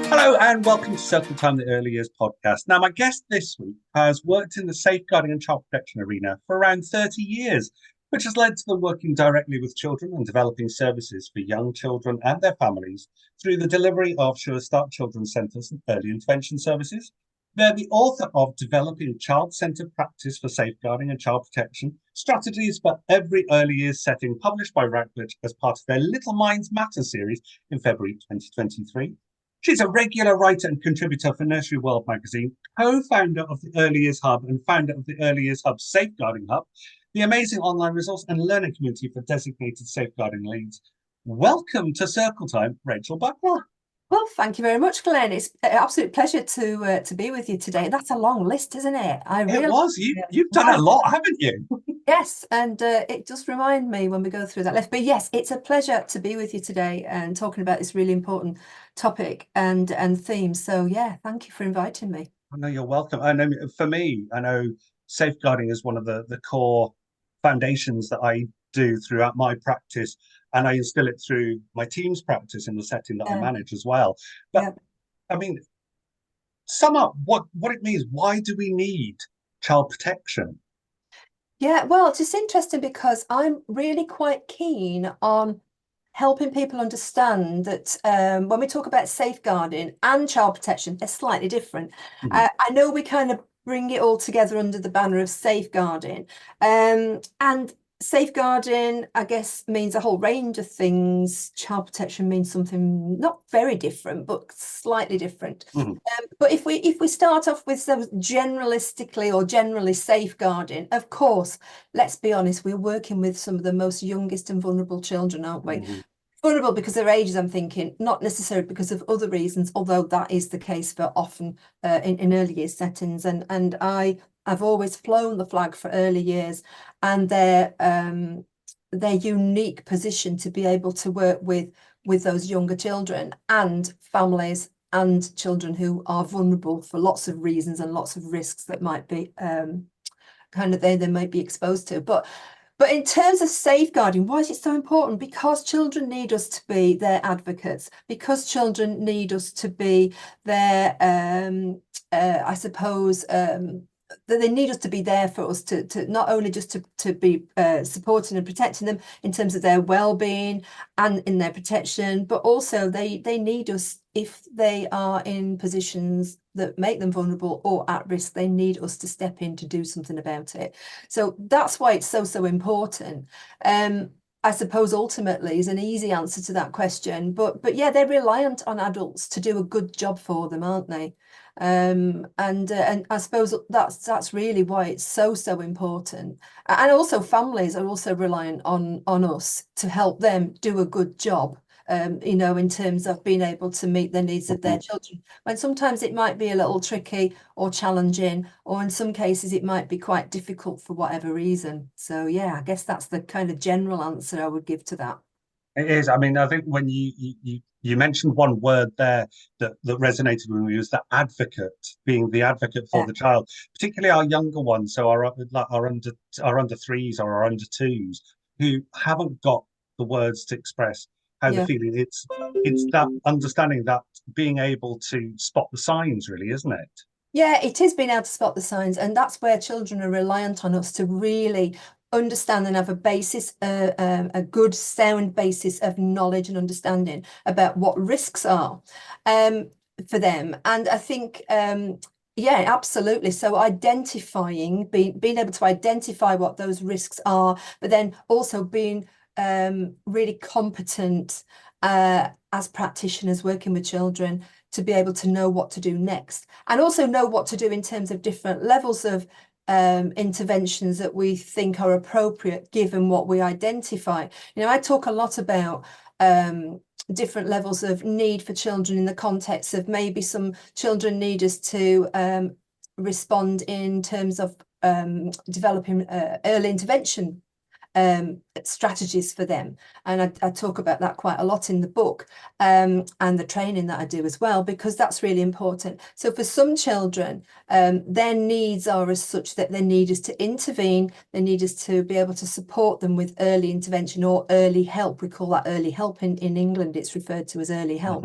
Hello and welcome to Circle Time, the Early Years podcast. Now, my guest this week has worked in the safeguarding and child protection arena for around 30 years, which has led to them working directly with children and developing services for young children and their families through the delivery of Sure Start Children's Centres and early intervention services. They're the author of Developing Child-Centred Practice for Safeguarding and Child Protection, Strategies for Every Early Years Setting, published by Routledge as part of their Little Minds Matter series in February 2023. She's a regular writer and contributor for Nursery World magazine, co-founder of the Early Years Hub and founder of the Early Years Hub Safeguarding Hub, the amazing online resource and learning community for designated safeguarding leads. Welcome to Circle Time, Rachel Buckler. Well, thank you very much, Glenn. It's an absolute pleasure to be with you today. That's a long list, isn't it? It was. You've done a lot, haven't you? Yes, and it does remind me when we go through that list. But yes, it's a pleasure to be with you today and talking about this really important topic and theme. So yeah, thank you for inviting me. I know you're welcome. I know for me, I know safeguarding is one of the core foundations that I do throughout my practice, and I instill it through my team's practice in the setting that I manage as well. But I mean, sum up what it means. Why do we need child protection? Yeah, well, it's just interesting because I'm really quite keen on helping people understand that when we talk about safeguarding and child protection, they're slightly different. I know we kind of bring it all together under the banner of safeguarding. And safeguarding, I guess, means a whole range of things. Child protection means something not very different, but slightly different. But if we start off with some generalistically or generally safeguarding, of course, let's be honest, we're working with some of the most youngest and vulnerable children, aren't we? Vulnerable because of their ages, I'm thinking, not necessarily because of other reasons, although that is the case for often in early years settings. And I've always flown the flag for early years and their unique position to be able to work with those younger children and families and children who are vulnerable for lots of reasons and lots of risks that might be they might be exposed to. But in terms of safeguarding, why is it so important? Because children need us to be their advocates, because children need us to be their, I suppose, they need us to be there for us to not only just to be supporting and protecting them in terms of their well-being and in their protection, but also they need us if they are in positions that make them vulnerable or at risk. They need us to step in to do something about it. So that's why it's so important. I suppose ultimately is an easy answer to that question, but yeah, they're reliant on adults to do a good job for them, aren't they? And I suppose that's really why it's so important. And also families are also reliant on us to help them do a good job. In terms of being able to meet the needs of their children, when sometimes it might be a little tricky or challenging, or in some cases it might be quite difficult for whatever reason. So yeah, I guess that's the kind of general answer I would give to that. It is. I mean, I think when you mentioned one word there that resonated with me was the advocate, being the advocate for the child, particularly our younger ones, so our under threes or our under twos, who haven't got the words to express how they're feeling. It's that understanding, that being able to spot the signs, really, isn't it? Yeah, it is being able to spot the signs, and that's where children are reliant on us to really understand and have a basis, a good sound basis of knowledge and understanding about what risks are for them. And I think yeah, absolutely. So identifying, being able to identify what those risks are, but then also being really competent as practitioners working with children to be able to know what to do next, and also know what to do in terms of different levels of interventions that we think are appropriate given what we identify. I talk a lot about different levels of need for children in the context of maybe some children need us to respond in terms of developing early intervention strategies for them. And I talk about that quite a lot in the book, and the training that I do as well, because that's really important. So for some children, their needs are as such that they need us to intervene, they need us to be able to support them with early intervention or early help. We call that early help in England, it's referred to as early help.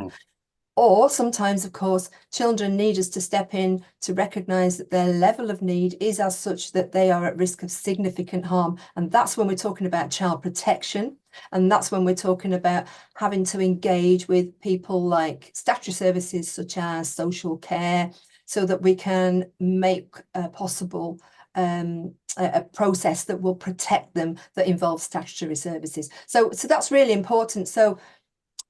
Or sometimes, of course, children need us to step in to recognise that their level of need is as such that they are at risk of significant harm. And that's when we're talking about child protection. And that's when we're talking about having to engage with people like statutory services such as social care, so that we can make possible a process that will protect them that involves statutory services. So that's really important. So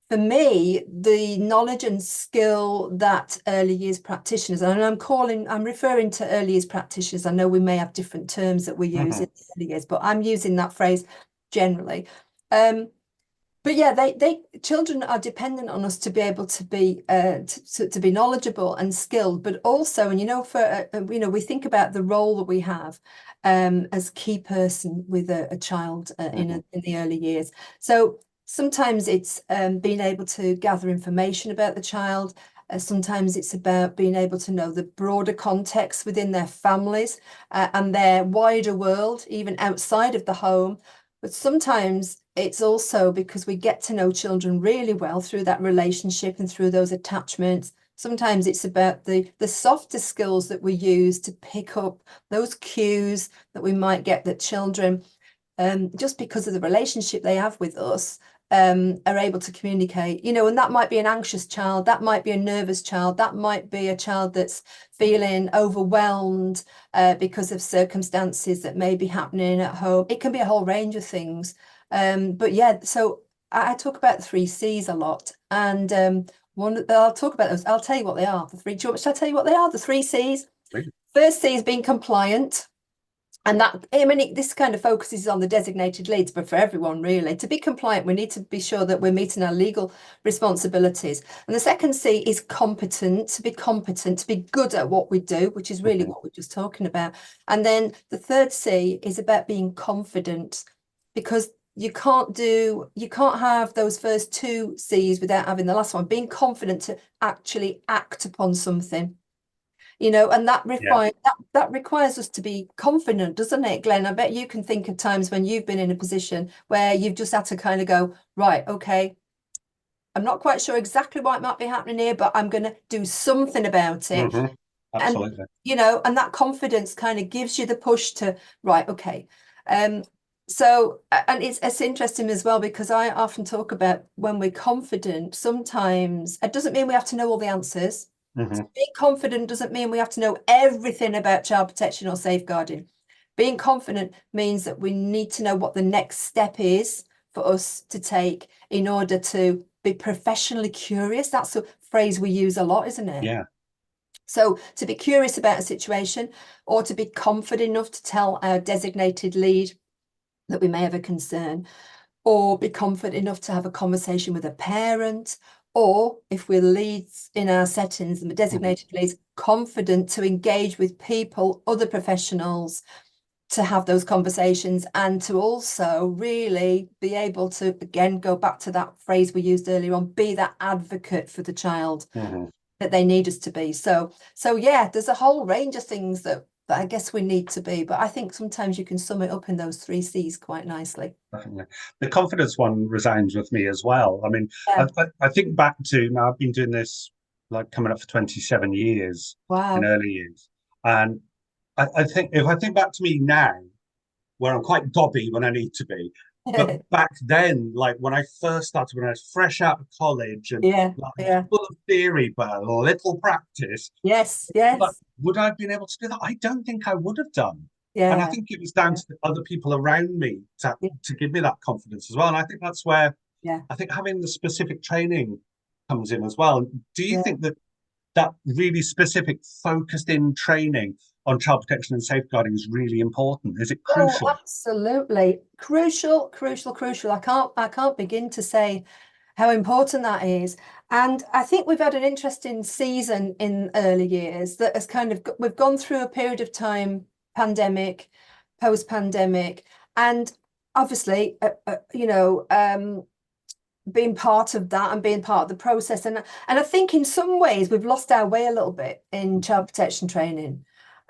for me, the knowledge and skill that early years practitioners, and I'm referring to early years practitioners. I know we may have different terms that we use in the early years, but I'm using that phrase generally. But yeah, children are dependent on us to be able to be to be knowledgeable and skilled, but also, and we think about the role that we have as key person with a child in the early years. So sometimes it's being able to gather information about the child. Sometimes it's about being able to know the broader context within their families and their wider world, even outside of the home. But sometimes it's also because we get to know children really well through that relationship and through those attachments. Sometimes it's about the softer skills that we use to pick up those cues that we might get that children, just because of the relationship they have with us, are able to communicate, and that might be an anxious child, that might be a nervous child, that might be a child that's feeling overwhelmed because of circumstances that may be happening at home. It can be a whole range of things. But yeah, so I talk about the 3 C's a lot, and I'll talk about those. I'll tell you what they are. Should I tell you what they are? The 3 C's. Please. First C is being compliant. And that, this kind of focuses on the designated leads, but for everyone really. To be compliant, we need to be sure that we're meeting our legal responsibilities. And the second C is competent, to be good at what we do, which is really what we're just talking about. And then the third C is about being confident, because you can't have those first 2 C's without having the last one, being confident to actually act upon something. And that requires us to be confident, doesn't it, Glenn? I bet you can think of times when you've been in a position where you've just had to kind of go, right, okay, I'm not quite sure exactly what might be happening here, but I'm going to do something about it. Absolutely. And that confidence kind of gives you the push to, right, okay. So, and it's interesting as well, because I often talk about when we're confident, sometimes it doesn't mean we have to know all the answers. Being confident doesn't mean we have to know everything about child protection or safeguarding. Being confident means that we need to know what the next step is for us to take in order to be professionally curious. That's a phrase we use a lot, isn't it? Yeah. So to be curious about a situation, or to be confident enough to tell our designated lead that we may have a concern, or be confident enough to have a conversation with a parent, or if we're leads in our settings and we're designated leads, confident to engage with people, other professionals, to have those conversations, and to also really be able to, again, go back to that phrase we used earlier on, be that advocate for the child that they need us to be. So yeah, there's a whole range of things that I guess we need to be, but I think sometimes you can sum it up in those 3 C's quite nicely. Definitely. The confidence one resounds with me as well. I mean, I think back to, now I've been doing this like coming up for 27 years in early years. And I think if I think back to me now, where I'm quite dobby when I need to be, but back then, like when I first started, when I was fresh out of college and full of theory, but little practice. Yes. But would I have been able to do that? I don't think I would have done. Yeah. And I think it was down to the other people around me to give me that confidence as well. And I think that's where I think having the specific training comes in as well. Do you think that really specific focused in training on child protection and safeguarding is really important? Is it crucial? Oh, absolutely. Crucial. I can't begin to say how important that is. And I think we've had an interesting season in early years that has we've gone through a period of time, pandemic, post-pandemic, and obviously, being part of that and being part of the process. And I think in some ways we've lost our way a little bit in child protection training.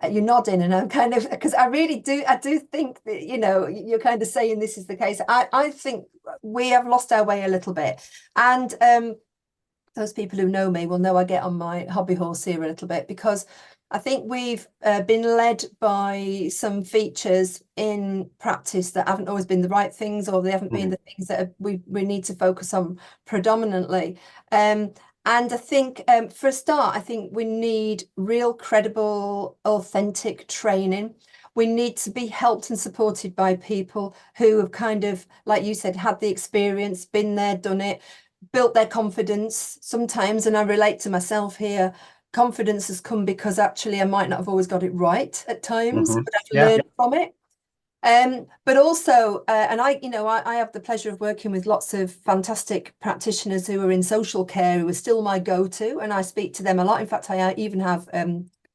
You're nodding, and I'm kind of, because I do think that, you're kind of saying this is the case. I think we have lost our way a little bit. And those people who know me will know I get on my hobby horse here a little bit, because I think we've been led by some features in practice that haven't always been the right things, or they haven't been the things that we need to focus on predominantly. And I think for a start, I think we need real, credible, authentic training. We need to be helped and supported by people who have kind of, like you said, had the experience, been there, done it, built their confidence sometimes. And I relate to myself here. Confidence has come because actually I might not have always got it right at times, but I've learned from it. But also, and I have the pleasure of working with lots of fantastic practitioners who are in social care, who are still my go-to, and I speak to them a lot. In fact, I even have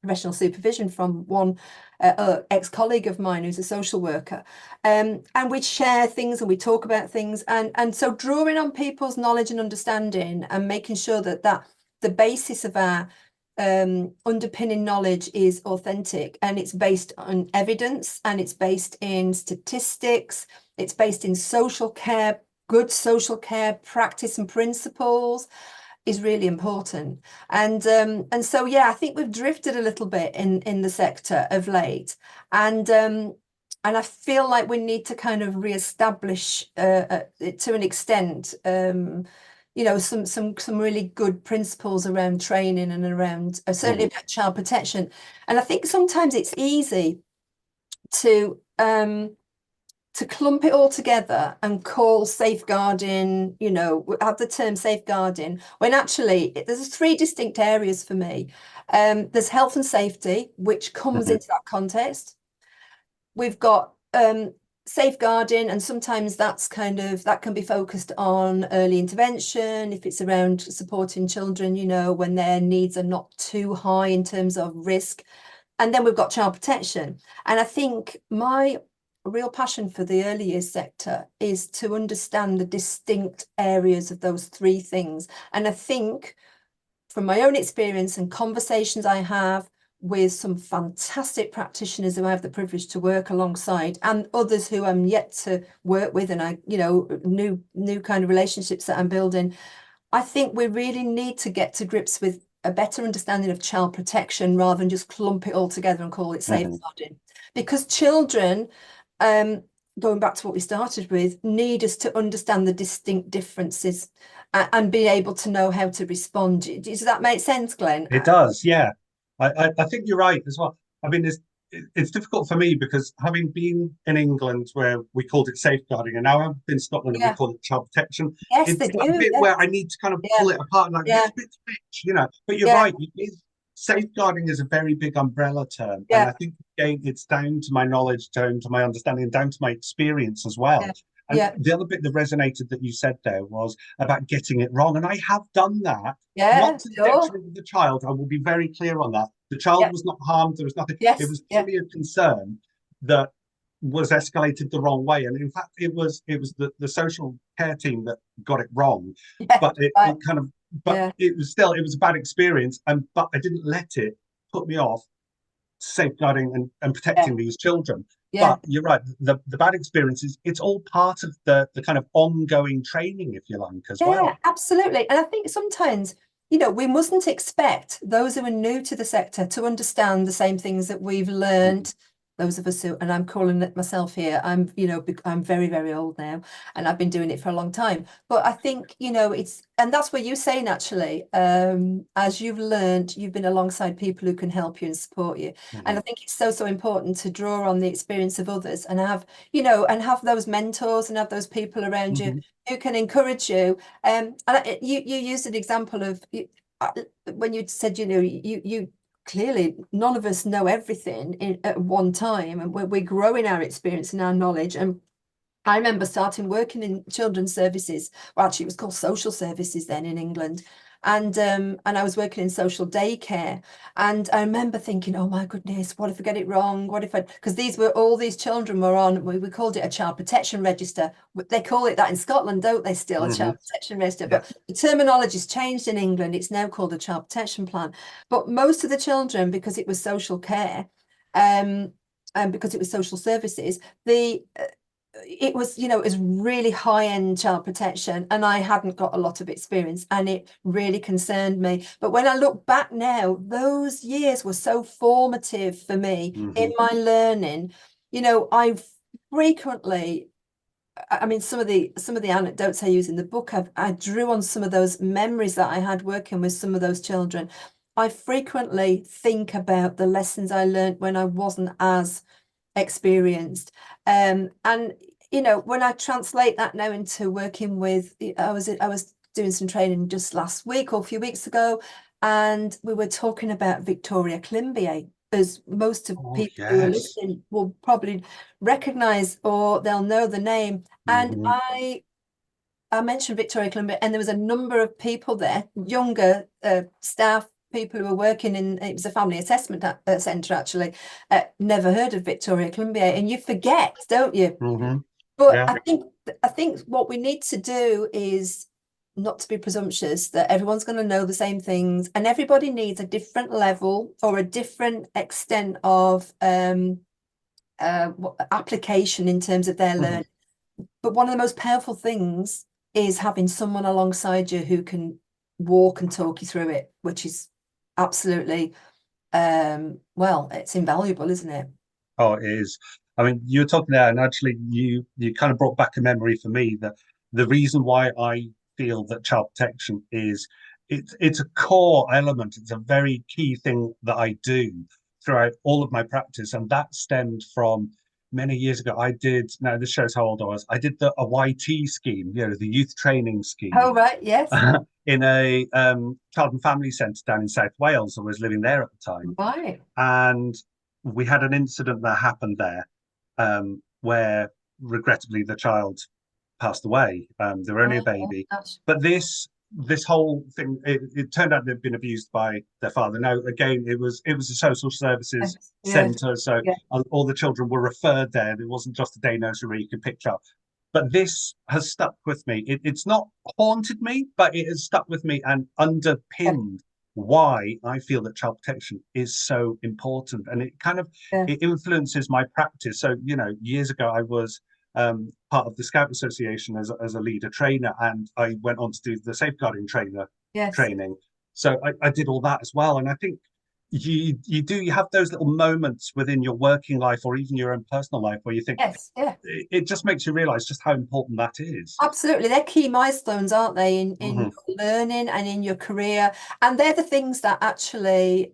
professional supervision from one ex-colleague of mine who's a social worker, and we share things and we talk about things, and so drawing on people's knowledge and understanding and making sure that the basis of our underpinning knowledge is authentic, and it's based on evidence, and it's based in statistics, it's based in social care, good social care practice and principles, is really important. And so yeah, I think we've drifted a little bit in the sector of late, and I feel like we need to kind of re-establish to an extent some really good principles around training and around certainly about child protection. And I think sometimes it's easy to clump it all together and call safeguarding, have the term safeguarding, when actually there's three distinct areas for me. There's health and safety, which comes into that context. We've got safeguarding, and sometimes that can be focused on early intervention, if it's around supporting children, when their needs are not too high in terms of risk. And then we've got child protection. And I think my real passion for the early years sector is to understand the distinct areas of those three things. And I think from my own experience and conversations I have with some fantastic practitioners who I have the privilege to work alongside, and others who I'm yet to work with, and I, new kind of relationships that I'm building, I think we really need to get to grips with a better understanding of child protection rather than just clump it all together and call it safeguarding. Because children, going back to what we started with, need us to understand the distinct differences and be able to know how to respond. Does that make sense, Glenn? It does, yeah. I think you're right as well. I mean, it's difficult for me because having been in England where we called it safeguarding, and now I've been in Scotland and we call it child protection. Yes, it's they do, a bit where I need to kind of pull it apart, like which bit's which, But you're right, safeguarding is a very big umbrella term, and I think again it's down to my knowledge, down to my understanding, and down to my experience as well. And the other bit that resonated that you said there was about getting it wrong. And I have done that. Not to the detriment of the child. I will be very clear on that. The child was not harmed. There was nothing. It was purely a concern that was escalated the wrong way. And in fact, it was the social care team that got it wrong. But it was a bad experience. But I didn't let it put me off safeguarding and protecting these children. But you're right, the bad experiences, it's all part of the kind of ongoing training, if you like, as well. Yeah, absolutely. And I think sometimes, we mustn't expect those who are new to the sector to understand the same things that we've learned. Those of us who, and I'm calling it myself here, I'm very, very old now, and I've been doing it for a long time. But I think, and that's what you're saying, actually, as you've learned, you've been alongside people who can help you and support you. And I think it's so important to draw on the experience of others and have, and have those mentors and have those people around you who can encourage you. And you used an example of when you said, you clearly none of us know everything at one time, and we're growing our experience and our knowledge. And I remember starting working in children's services, well, actually it was called social services then in England, and I was working in social daycare, and I remember thinking, oh my goodness, what if I get it wrong? What if I, because all these children were on, we called it a child protection register. They call it that in Scotland, don't they, still, a child protection register? Yeah. But the terminology's changed in England. It's now called a child protection plan. But most of the children, because it was social care, and because it was social services, it was, it was really high-end child protection, and I hadn't got a lot of experience, and it really concerned me. But when I look back now, those years were so formative for me in my learning. I frequently, I mean, some of the anecdotes I use in the book, I drew on some of those memories that I had working with some of those children. I frequently think about the lessons I learned when I wasn't as experienced. And when I translate that now into working with, I was doing some training just last week or a few weeks ago, and we were talking about Victoria Climbié, as most of people who are listening will probably recognize, or they'll know the name. And I mentioned Victoria Climbié, and there was a number of people there, younger staff, people who were working in, it was a family assessment centre actually, never heard of Victoria Climbié, and you forget, don't you? But Yeah. I think what we need to do is not to be presumptuous that everyone's going to know the same things, and everybody needs a different level or a different extent of application in terms of their learning. But one of the most powerful things is having someone alongside you who can walk and talk you through it, which is absolutely, well, it's invaluable, isn't it? Oh, it is. I mean, you were talking there, and actually, you kind of brought back a memory for me that the reason why I feel that child protection is it's a core element. It's a very key thing that I do throughout all of my practice, and that stemmed from many years ago. I did. Now, this shows how old I was. I did a YT scheme, the youth training scheme, Oh, right, yes. in a child and family centre down in South Wales. I was living there at the time. Right. And we had an incident that happened there where regrettably the child passed away. They were only a baby. Gosh. But this whole thing, it turned out they'd been abused by their father. Now, again, it was a social services Yeah. centre, so Yeah. all the children were referred there. It wasn't just a day nursery where you could pick up. But this has stuck with me. It's not haunted me, but it has stuck with me and underpinned why I feel that child protection is so important. And it kind of it influences my practice. So, years ago, I was part of the Scout Association as a leader trainer, and I went on to do the safeguarding trainer training. So I did all that as well. And I think you have those little moments within your working life or even your own personal life where you think it just makes you realize just how important that is. Absolutely. They're key milestones, aren't they, in your learning and in your career? And they're the things that actually,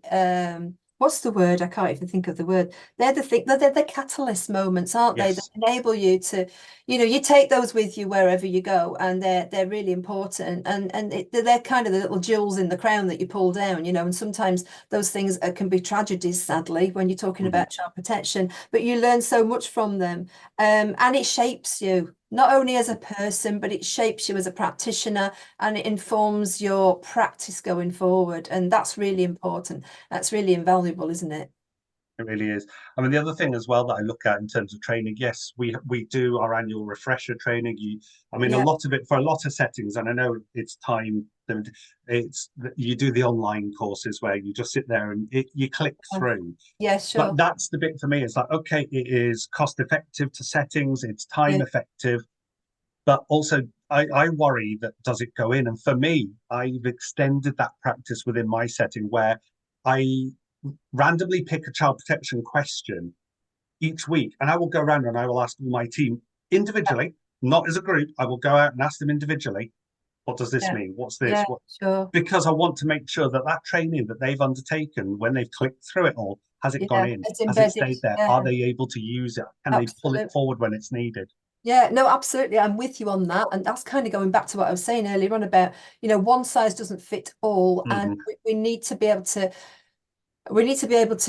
what's the word? I can't even think of the word. They're the catalyst moments, aren't they? That enable you to, you take those with you wherever you go, and they're really important. And they're kind of the little jewels in the crown that you pull down, and sometimes those things can be tragedies, sadly, when you're talking about child protection, but you learn so much from them. And it shapes you, not only as a person, but it shapes you as a practitioner, and it informs your practice going forward. And that's really important. That's really invaluable, isn't it? It really is. I mean, the other thing as well that I look at in terms of training, yes, we do our annual refresher training. A lot of it for a lot of settings, and I know it's time limited. You do the online courses where you just sit there and you click through. Yeah, sure. But that's the bit for me. It's like, okay, it is cost effective to settings, it's time effective, but also I worry that does it go in? And for me, I've extended that practice within my setting where I randomly pick a child protection question each week, and I will go around and I will ask my team individually, not as a group. I will go out and ask them individually, what does this mean? What's this? Sure. Because I want to make sure that training that they've undertaken, when they've clicked through it all, has it gone in? Has it stayed there? Are they able to use it? Can they pull it forward when it's needed? Yeah, no, absolutely. I'm with you on that. And that's kind of going back to what I was saying earlier on about, one size doesn't fit all. And we need to be able to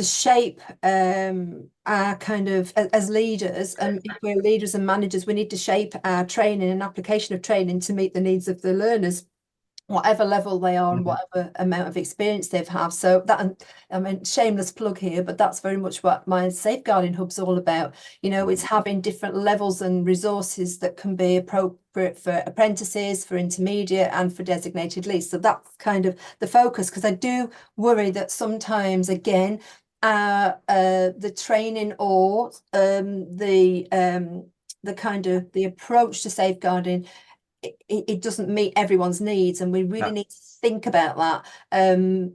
shape our kind of, as leaders, and if we're leaders and managers, we need to shape our training and application of training to meet the needs of the learners. whatever level they are and Mhm. whatever amount of experience they've had. So that, I mean, shameless plug here, but that's very much what my safeguarding hub's all about. You know, it's having different levels and resources that can be appropriate for apprentices, for intermediate, and for designated leads. So that's kind of the focus, because I do worry that sometimes, again, the training or the kind of the approach to safeguarding, it doesn't meet everyone's needs, and we really No. need to think about that.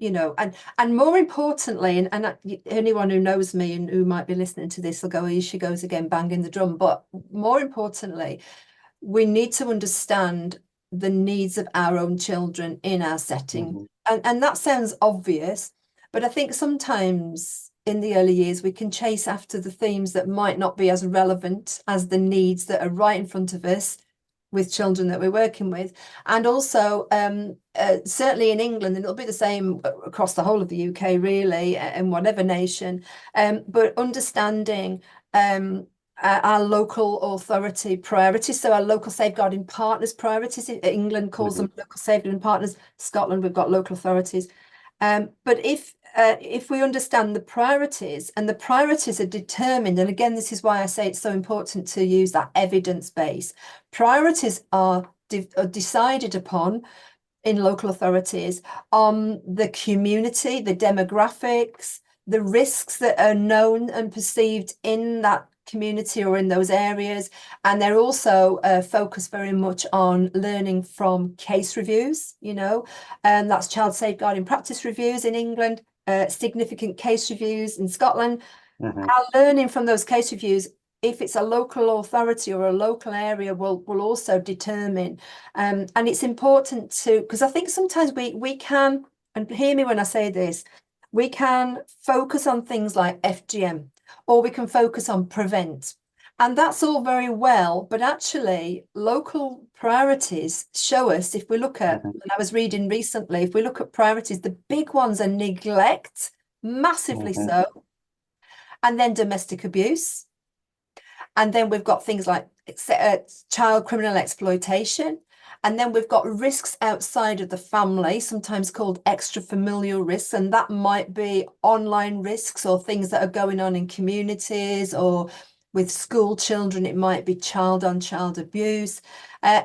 You know, and more importantly, and anyone who knows me and who might be listening to this will go, here she goes again, banging the drum. But more importantly, we need to understand the needs of our own children in our setting. And that sounds obvious, but I think sometimes in the early years we can chase after the themes that might not be as relevant as the needs that are right in front of us with children that we're working with. And also certainly in England, and it'll be the same across the whole of the UK really, in whatever nation, but understanding our local authority priorities, so our local safeguarding partners priorities. England calls them local safeguarding partners. Scotland, we've got local authorities. But if we understand the priorities, and the priorities are determined, and again, this is why I say it's so important to use that evidence base. Priorities are decided upon in local authorities on the community, the demographics, the risks that are known and perceived in that community or in those areas. And they're also focused very much on learning from case reviews, you know, and that's child safeguarding practice reviews in England, significant case reviews in Scotland. Our learning from those case reviews, if it's a local authority or a local area, will also determine. And it's important to, because I think sometimes we can, and hear me when I say this, we can focus on things like FGM, or we can focus on prevent. And that's all very well, but actually local priorities show us, if we look at, and I was reading recently, if we look at priorities, the big ones are neglect, massively so, and then domestic abuse. And then we've got things like child criminal exploitation. And then we've got risks outside of the family, sometimes called extrafamilial risks. And that might be online risks or things that are going on in communities, or with school children, it might be child-on-child abuse,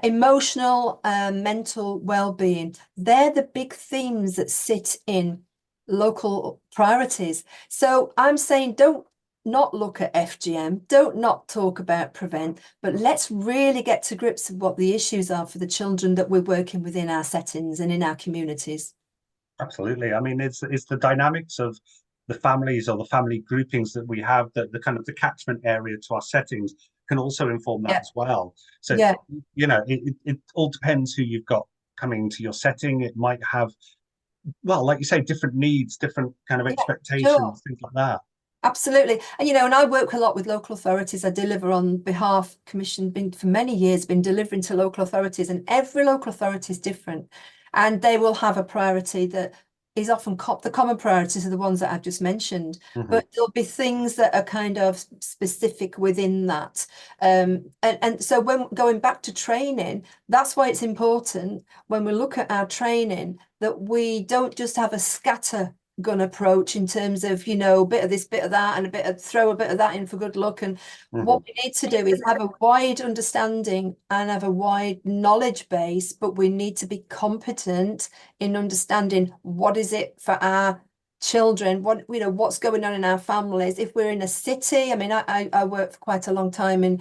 emotional, mental well-being. They're the big themes that sit in local priorities. So I'm saying, don't not look at FGM, don't not talk about prevent, but let's really get to grips with what the issues are for the children that we're working with in our settings and in our communities. Absolutely. I mean, it's the dynamics of the families or the family groupings that we have, that the kind of the catchment area to our settings can also inform that as well. So, you know, it all depends who you've got coming to your setting. It might have, well, like you say, different needs, different kind of expectations, things like that. Absolutely. And, you know, and I work a lot with local authorities. I deliver on behalf, been for many years, been delivering to local authorities, and every local authority is different. And they will have a priority that is often the common priorities are the ones that I've just mentioned, but there'll be things that are kind of specific within that. And so when going back to training, that's why it's important when we look at our training that we don't just have a scatter gun approach in terms of, you know, a bit of this, bit of that, and throw a bit of that in for good luck. And what we need to do is have a wide understanding and have a wide knowledge base, but we need to be competent in understanding what is it for our children, what, you know, what's going on in our families. If we're in a city, I mean, I worked for quite a long time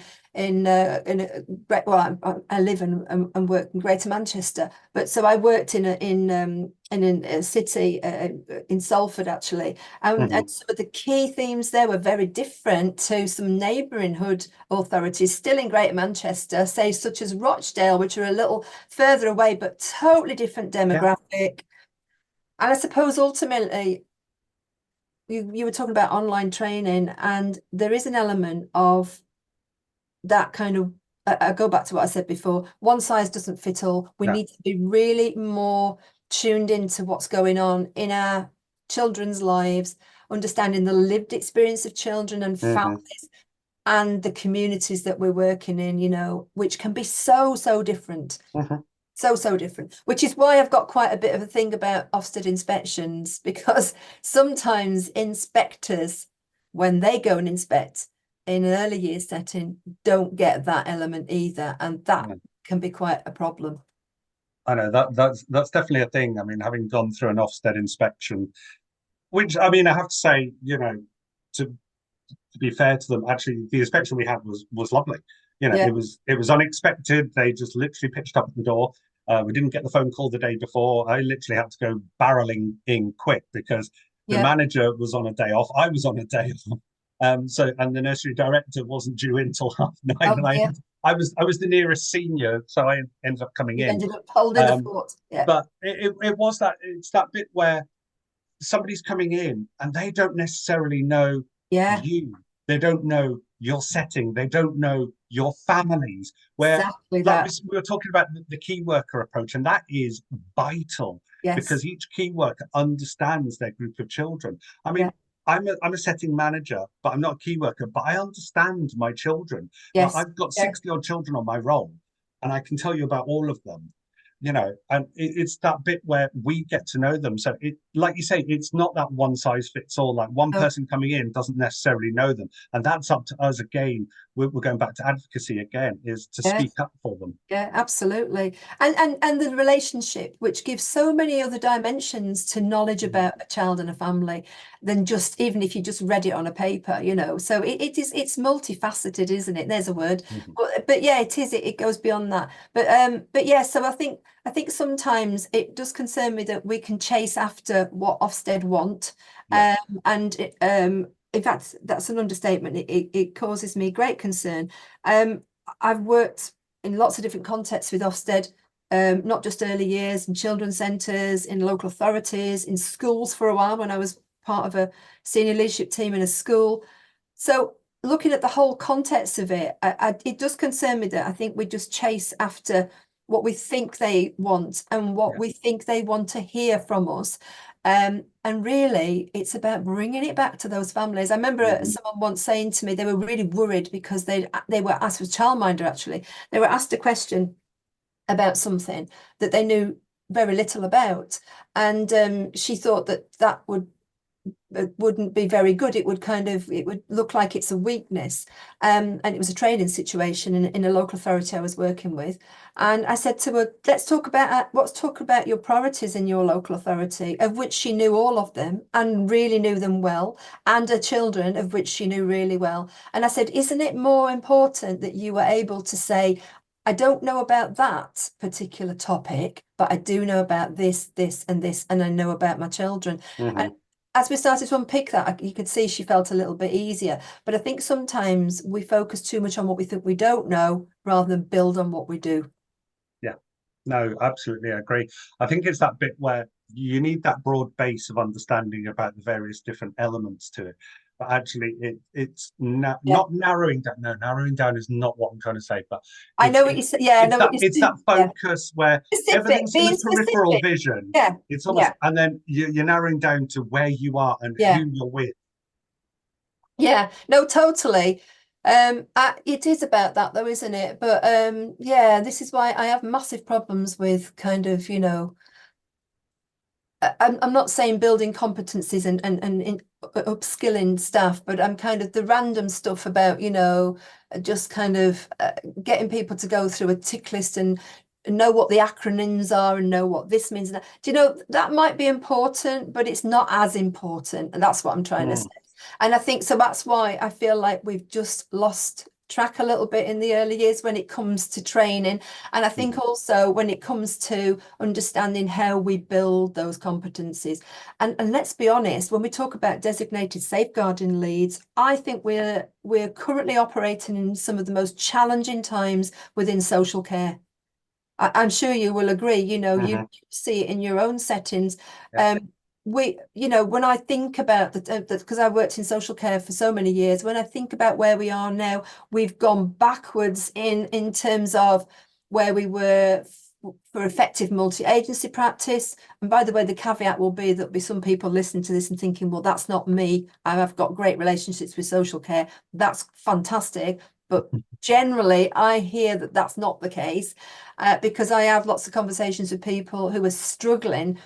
well, I live and work in Greater Manchester, but so I worked in a city in Salford actually, and some of the key themes there were very different to some neighbouring hood authorities still in Greater Manchester, say such as Rochdale, which are a little further away, but totally different demographic. And I suppose ultimately, you were talking about online training, and there is an element of that kind of, I go back to what I said before, one size doesn't fit all. We need to be really more tuned into what's going on in our children's lives, understanding the lived experience of children and families and the communities that we're working in, you know, which can be so different. So different, which is why I've got quite a bit of a thing about Ofsted inspections, because sometimes inspectors, when they go and inspect in an early years setting, don't get that element either, and that can be quite a problem. I know that's definitely a thing. I mean, having gone through an Ofsted inspection, which I mean, I have to say, to be fair to them, actually, the inspection we had was lovely. Yeah. It was unexpected. They just literally pitched up at the door. We didn't get the phone call the day before. I literally had to go barreling in quick because the manager was on a day off. I was on a day off. And the nursery director wasn't due in till 9:30, and I was the nearest senior, so I ended up coming in. Ended up holding the fort. Yeah. But it's that bit where somebody's coming in and they don't necessarily know you. They don't know your setting. They don't know your families. Where exactly like we were talking about the key worker approach, and that is vital because each key worker understands their group of children. I mean, I'm a setting manager, but I'm not a key worker, but I understand my children. Yes. I've got 60 odd children on my roll, and I can tell you about all of them. And it's that bit where we get to know them. So like you say, it's not that one size fits all. Like one person coming in doesn't necessarily know them, and that's up to us again. We're going back to advocacy again, is to speak up for them. Yeah, absolutely. And the relationship, which gives so many other dimensions to knowledge about a child and a family than just even if you just read it on a paper, So it's multifaceted, isn't it? There's a word. But yeah, it is. It goes beyond that. But yeah, so I think sometimes it does concern me that we can chase after what Ofsted want. In fact, that's an understatement. It causes me great concern. I've worked in lots of different contexts with Ofsted, not just early years, in children's centres, in local authorities, in schools for a while when I was part of a senior leadership team in a school. So looking at the whole context of it, it does concern me that I think we just chase after what we think they want and what we think they want to hear from us. And really, it's about bringing it back to those families. I remember someone once saying to me they were really worried because they were asked, with childminder actually, they were asked a question about something that they knew very little about, and she thought that wouldn't be very good. It would look like it's a weakness. And it was a training situation in a local authority I was working with. And I said to her, let's talk about your priorities in your local authority, of which she knew all of them and really knew them well, and her children, of which she knew really well. And I said, isn't it more important that you were able to say, I don't know about that particular topic, but I do know about this, and this, and I know about my children. And as we started to unpick that, you could see she felt a little bit easier. But I think sometimes we focus too much on what we think we don't know rather than build on what we do. Yeah, no, absolutely, I agree. I think it's that bit where you need that broad base of understanding about the various different elements to it. But actually, it's not narrowing down. No, narrowing down is not what I'm trying to say. But I know what you said. Yeah, I know what you said. It's that focus where everything's in the peripheral vision. Yeah, it's almost, and then you're narrowing down to where you are and who you're with. Yeah, no, totally. It is about that though, isn't it? But yeah, this is why I have massive problems with kind of, I'm not saying building competencies and upskilling staff, but I'm kind of the random stuff about, just kind of getting people to go through a tick list and know what the acronyms are and know what this means. Do you know, that might be important, but it's not as important. And that's what I'm trying to say. And I think so that's why I feel like we've just lost track a little bit in the early years when it comes to training. And I think also when it comes to understanding how we build those competencies. And let's be honest, when we talk about designated safeguarding leads, I think we're currently operating in some of the most challenging times within social care. I'm sure you will agree, you see it in your own settings. When I think about that, because I worked in social care for so many years, when I think about where we are now, we've gone backwards in terms of where we were for effective multi-agency practice. And by the way, the caveat will be that there'll be some people listening to this and thinking, well, that's not me. I've got great relationships with social care. That's fantastic. But generally, I hear that that's not the case, because I have lots of conversations with people who are struggling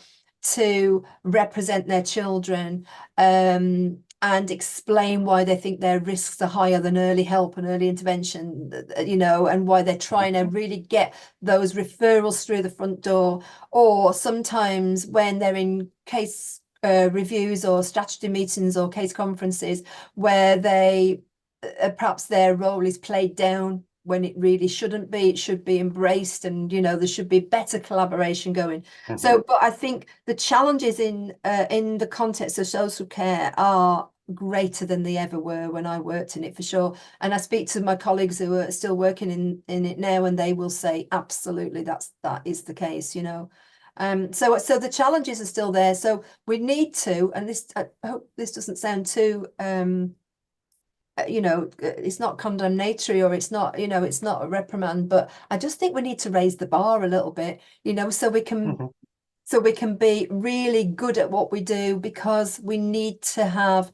to represent their children, and explain why they think their risks are higher than early help and early intervention, and why they're trying to really get those referrals through the front door. Or sometimes when they're in case reviews or strategy meetings or case conferences, where they perhaps their role is played down when it really shouldn't be. It should be embraced, and there should be better collaboration going. So, but I think the challenges in the context of social care are greater than they ever were when I worked in it, for sure. And I speak to my colleagues who are still working in it now, and they will say absolutely that is the case. So the challenges are still there. So we need to, and this, I hope this doesn't sound too it's not condemnatory, or it's not a reprimand, but I just think we need to raise the bar a little bit, so we can be really good at what we do, because we need to have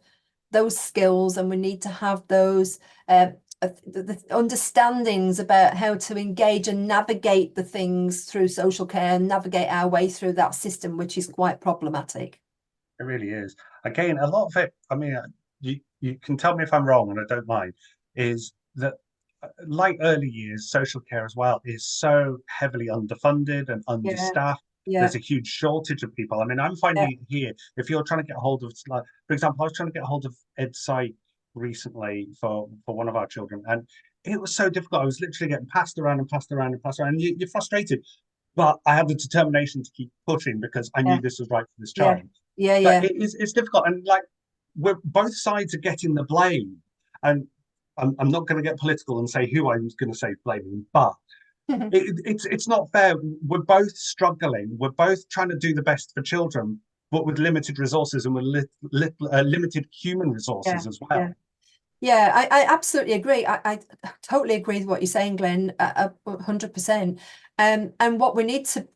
those skills, and we need to have those the understandings about how to engage and navigate the things through social care, and navigate our way through that system, which is quite problematic. It really is. Again, a lot of it, I mean, you can tell me if I'm wrong, and I don't mind, is that like early years, social care as well is so heavily underfunded and understaffed. Yeah, There's a huge shortage of people. I mean, I'm finding it here. If you're trying to get a hold of, like, for example, I was trying to get a hold of Ed Site recently for one of our children, and it was so difficult. I was literally getting passed around and passed around and passed around, and you're frustrated. But I had the determination to keep pushing because I knew this was right for this yeah, child. But yeah. it's difficult, and like both sides are getting the blame, and I'm not going to get political and say who I'm going to say blaming, but it's not fair. We're both struggling. We're both trying to do the best for children, but with limited resources and with limited human resources as well. Yeah, I absolutely agree. I totally agree with what you're saying, Glenn, 100%. And what we need to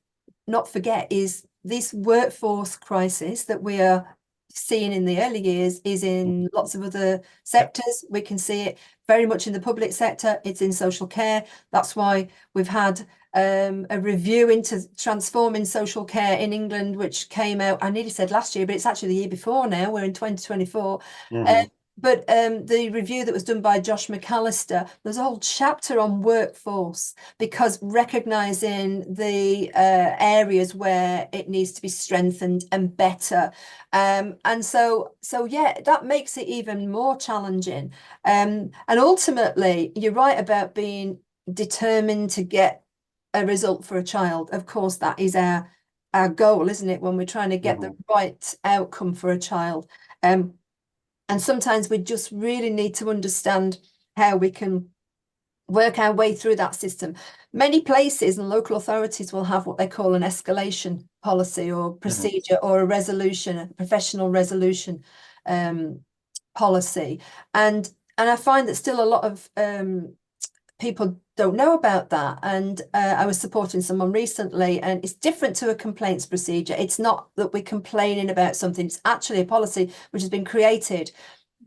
not forget is this workforce crisis that we are seeing in the early years is in lots of other sectors. We can see it very much in the public sector. It's in social care. That's why we've had a review into transforming social care in England, which came out, I nearly said last year, but it's actually the year before now. We're in 2024. But the review that was done by Josh McAllister, there's a whole chapter on workforce, because recognizing the areas where it needs to be strengthened and better. And so yeah, that makes it even more challenging. And ultimately, you're right about being determined to get a result for a child. Of course, that is our goal, isn't it, when we're trying to get the right outcome for a child. And sometimes we just really need to understand how we can work our way through that system. Many places and local authorities will have what they call an escalation policy or procedure, or a resolution, a professional resolution policy. And I find that still a lot of people don't know about that. And I was supporting someone recently, and it's different to a complaints procedure. It's not that we're complaining about something. It's actually a policy which has been created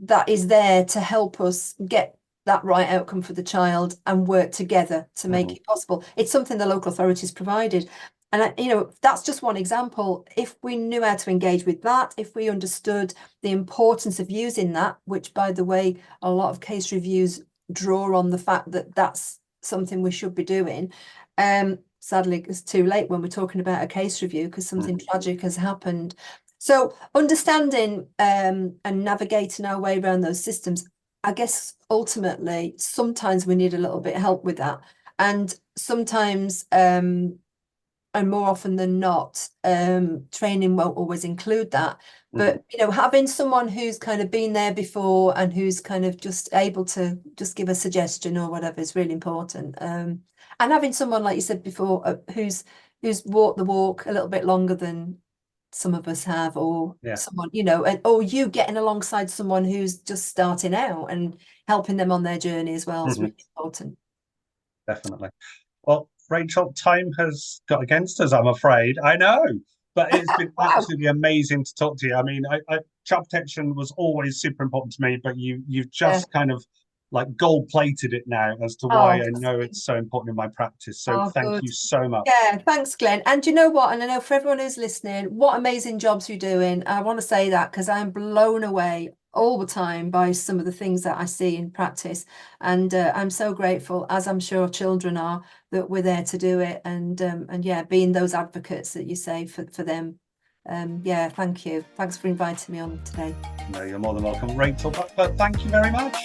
that is there to help us get that right outcome for the child and work together to make it possible. It's something the local authorities provided. And, that's just one example. If we knew how to engage with that, if we understood the importance of using that, which, by the way, a lot of case reviews draw on the fact that that's something we should be doing. Sadly, it's too late when we're talking about a case review, because something tragic has happened. So understanding and navigating our way around those systems, I guess ultimately, sometimes we need a little bit of help with that. And sometimes, and more often than not, training won't always include that. But, having someone who's kind of been there before and who's kind of just able to just give a suggestion or whatever is really important. And having someone, like you said before, who's walked the walk a little bit longer than some of us have, or someone, or you getting alongside someone who's just starting out and helping them on their journey as well is really important. Definitely. Well, Rachel, time has got against us, I'm afraid. I know, but it's been absolutely amazing to talk to you. I mean, child protection was always super important to me, but you've just kind of like gold-plated it now as to why I know it's so important in my practice. So thank you so much. Yeah, thanks, Glenn. And you know what? And I know for everyone who's listening, what amazing jobs you're doing. I want to say that because I'm blown away all the time by some of the things that I see in practice. And I'm so grateful, as I'm sure children are, that we're there to do it. And yeah, being those advocates that you say for them. Yeah, thank you. Thanks for inviting me on today. No, you're more than welcome, Rachel. But thank you very much.